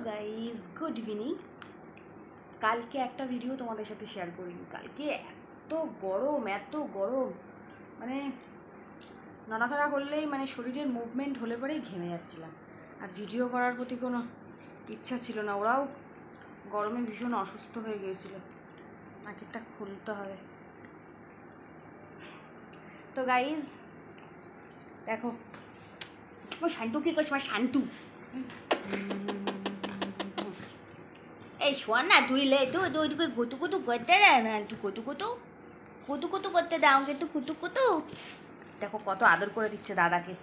Guys, good evening. কালকে একটা video তোমাদের সাথে শেয়ার করিনি। কালকে এত গরম মানে নড়াচড়া করলেই মানে শরীরের মুভমেন্ট হলে পরেই ঘেমে যাচ্ছিলাম। আর ভিডিও করার প্রতি কোনো ইচ্ছা ছিল না। ওরাও গরমে ভীষণ অসুস্থ হয়ে গিয়েছিল। নাকেরটা খুলতে হবে। তো গাইজ দেখো, তোমার শান্তু কী করছো? আমার শান্তু এই শোন না, তুই লে তো ওইটুকু কুতু করতে দেয় না, একটু কুতু করতে দাও, আমাকে একটু কুতু। দেখো কত আদর করে দিচ্ছে দাদাকে,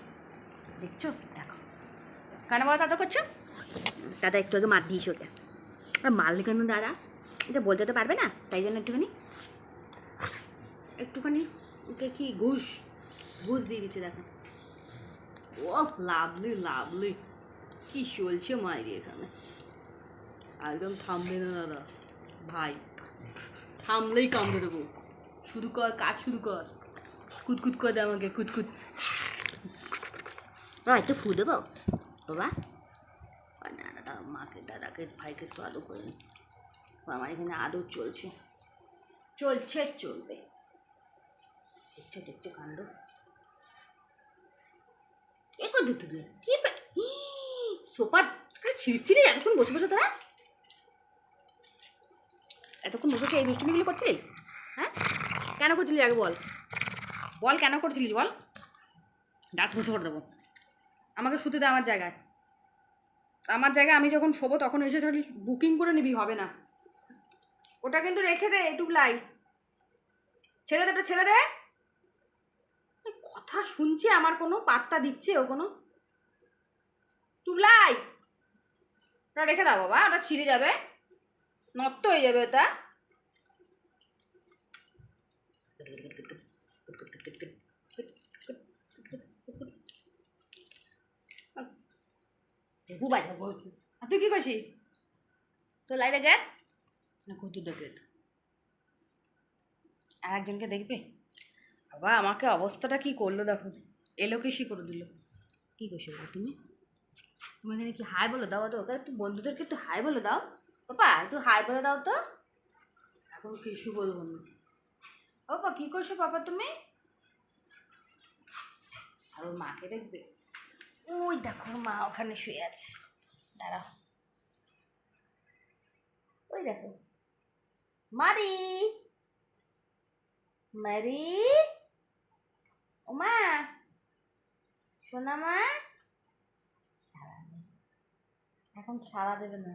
দেখছো? দেখো কেন বলো আদর করছো? দাদা একটু আগে মার দিস ওকে। মারলে কেন দাদা? এটা বলতে তো পারবে না, তাই জন্য একটুখানি ওকে কি ঘুষ দিয়ে দিচ্ছে। দেখো ও লাভলি কি চলছে মায়ের এখানে। একদম থামবে না দাদা ভাই, থামলেই কামড়ে দেবো। শুরু কর, কাজ শুরু কর। কুতকুত করে দে আমাকে, কুতকুত। একটু ফু দেবো বাবা। দাদা মাকে, দাদাকে, ভাইকে একটু আদর করে নি। আমার এখানে আদর চলবে। দেখছো কাণ্ড। এ করতে তুমি কি সোপার ছিঁড়ছিলি এতক্ষণ বসে তোরা? এতক্ষণ বসে এই দুষ্টুমিগুলো করছিলি? হ্যাঁ, কেন করছিলি আগে বল কেন করছিলিস বল। দাঁত মুছে করে দেবো। আমাকে শুতে দে আমার জায়গায়। আমি যখন শোবো তখন এসে থাকলে বুকিং করে নিবি, হবে না। ওটা কিন্তু রেখে দে, টুবলাই। ছেড়ে দে। কথা শুনছে, আমার কোনো পাত্তা দিচ্ছে ও কোনো? টুবলাই, ওটা রেখে দাও বাবা, ওটা ছিঁড়ে যাবে, নষ্ট হয়ে যাবে ওটা। তুই কি করছিস? তো লাই দেখে না, কুতু দেখে আর একজনকে দেখবে। বাবা আমাকে অবস্থাটা কি করলো দেখো, এলোকেশই করে দিল। কি করছো তুমি? তোমাকে কি হাই বলে দাও তো, একটু বন্ধুদেরকে একটু হাই বলে দাও। বাবা একটু হাই বলে দাও তো। এখন কিছু বলবো না। বাবা কি করছো বাবা তুমি? আর ওর মাকে দেখবে। ওই দেখো মা ওখানে শুয়ে আছে, দাঁড়াও। ওই দেখো মারি ও মা, সোনা মা। সারা নেই, এখন সারা দেবে না,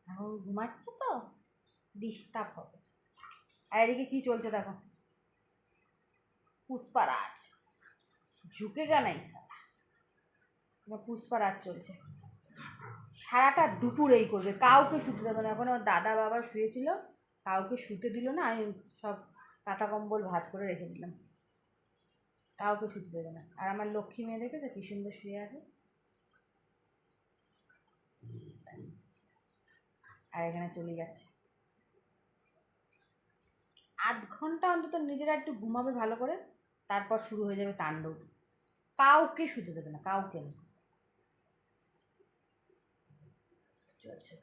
এখন ঘুমাচ্ছে তো, ডিস্টার্ব হবে। আর এদিকে কি চলছে দেখো, পুষ্পারাজ ঝুঁকেগা নাই সারা। পুষ্পারাজ চলছে সারাটা দুপুর এই করবে, কাউকে শুতে দেবে না। এখন ওর দাদা বাবা শুয়েছিল, কাউকে শুতে দিল না। আমি সব কাঁথা কম্বল ভাঁজ করে রেখে দিলাম, কাউকে শুতে দেবে না। আর আমার লক্ষ্মী মেয়ে দেখেছে কি সুন্দর শুয়ে আছে। আর এখানে চলে যাচ্ছে। আধ ঘন্টা অন্তত নিজেরা একটু ঘুমাবে ভালো করে, তারপর শুরু হয়ে যাবে তাণ্ডব। কাউকে শুতে দেবে না, কাউকে না। চলছে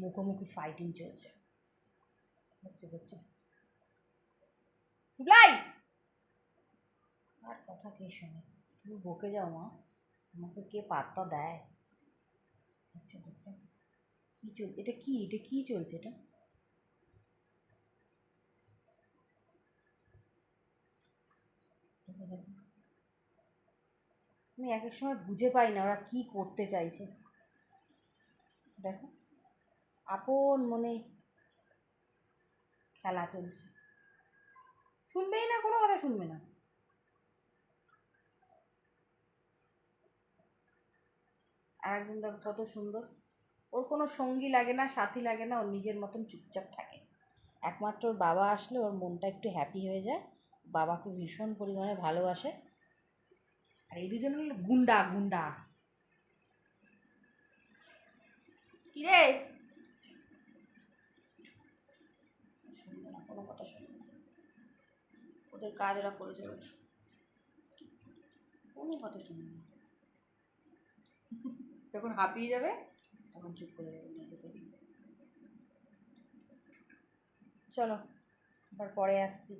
মুখোমুখি ফাইটিং চলছে। দেখছো আর কথা কে শোনে? তুমি বকে যাও মা, আমাকে কে পাত্তা দেয়? দেখছো কি চলছে? এটা কি চলছে? এটা দেখো আমি এক এক সময় বুঝে পাই না ওরা কি করতে চাইছে। দেখো আপন মনে খেলা চলছে, শুনবেই না, কোনো কথা শুনবে না। আর একজন দেখো কত সুন্দর, ওর কোনো সঙ্গী লাগে না, সাথী লাগে না, ওর নিজের মতন চুপচাপ থাকে। একমাত্র ওর বাবা আসলে ওর মনটা একটু হ্যাপি হয়ে যায়, বাবাকে ভীষণ পরিমাণে ভালোবাসে। আর এই দুজন হলো গুন্ডা। কিরে শুনবে না, কোনো কথা শুনবে না, ওদের কাজ ওরা করে যাবে, কোনো কথা শুনবে না। যখন হাঁপিয়ে যাবে তখন চুপ করে যাবে, নিয়ে যেতে দিন। চলো আবার পরে আসছি।